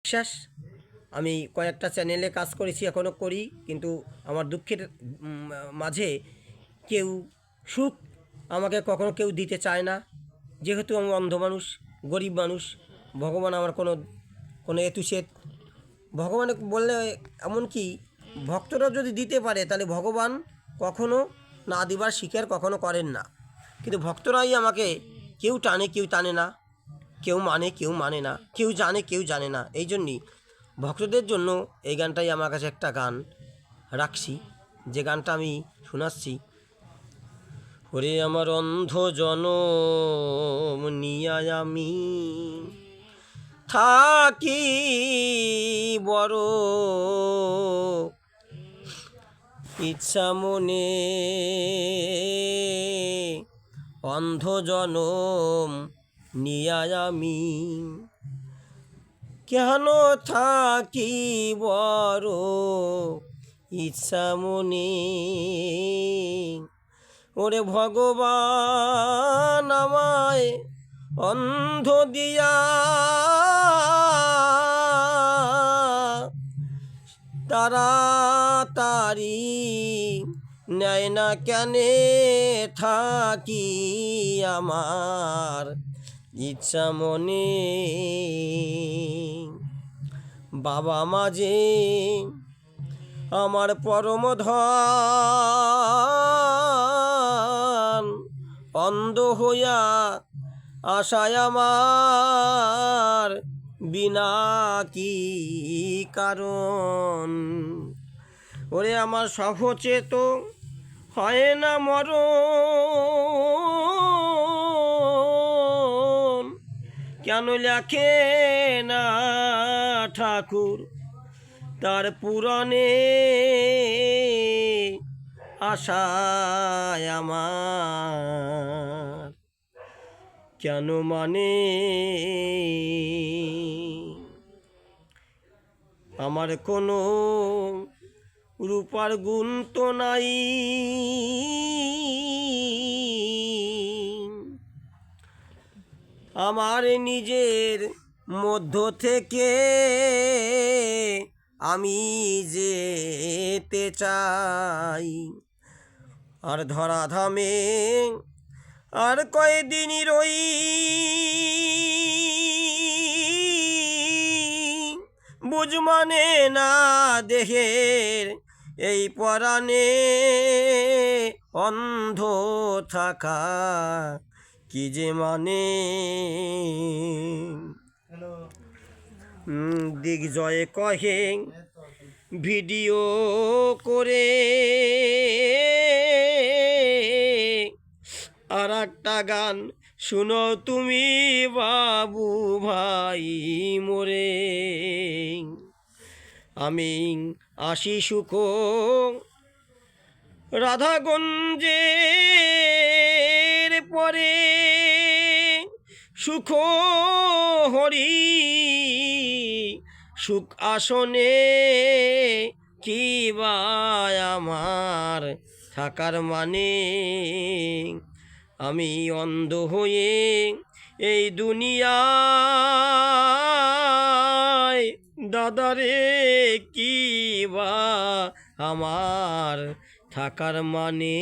বিশ্বাস। আমি কয়েকটা চ্যানেলে কাজ করেছি, এখনও করি, কিন্তু আমার দুঃখের মাঝে কেউ সুখ আমাকে কখনো কেউ দিতে চায় না। যেহেতু আমি অন্ধ মানুষ, গরিব মানুষ, ভগবান আমার কোনো কোনো এতুসেত ভগবান বললে, এমনকি ভক্তরা যদি দিতে পারে তাহলে ভগবান কখনো না দিবার স্বীকার কখনো করেন না। কিন্তু ভক্তরাই আমাকে কেউ টানে কেউ টানে না, কেউ মানে কেউ মানে না, কেউ জানে কেউ জানে না। এই জন্যই ভক্তদের জন্য এই গানটাই আমার কাছে একটা গান রাখছি, যে গানটা আমি শোনাচ্ছি। ওরে আমার অন্ধ জনম নিয়া আমি থাকি বড় ইচ্ছা মনে, অন্ধ জনম নিয়া আমি কেন থাকি বড় ইচ্ছা মনে। ওরে ভগবান আমায় অন্ধ দিয়া তাড়াতাড়ি নেয় না কেনে থাকি আমার ইচ্ছা মনে। বাবা মাঝে আমার পরম ধন, অন্ধ হইয়া আশায় আমার বিনা কি কারণ। ওরে আমার সহচেত হয় না মরণ, কেন লেখে না ঠাকুর তার পুরাণে আশায় আমার কেন মানে। আমার কোনো রূপার গুণ তো নাই, আমার নিজের মধ্য থেকে আমি যেতে চাই। আর ধরাধামে আর কয়দিনই রই, বুঝ মানে না দেহের এই পরাণে অন্ধ থাকা কি যে মানে। দিগ্জয় কহে ভিডিও করে আর একটা গান শুনো তুমি বাবু ভাই মোরে। আমি আসি সুখ রাধাগঞ্জের পরে, সুখ হরি সুখ আসনে কি বা আমার থাকার মানে। আমি অন্ধ হয়ে এই দুনিয়ায় দাদারে কি বা আমার থাকার মানে।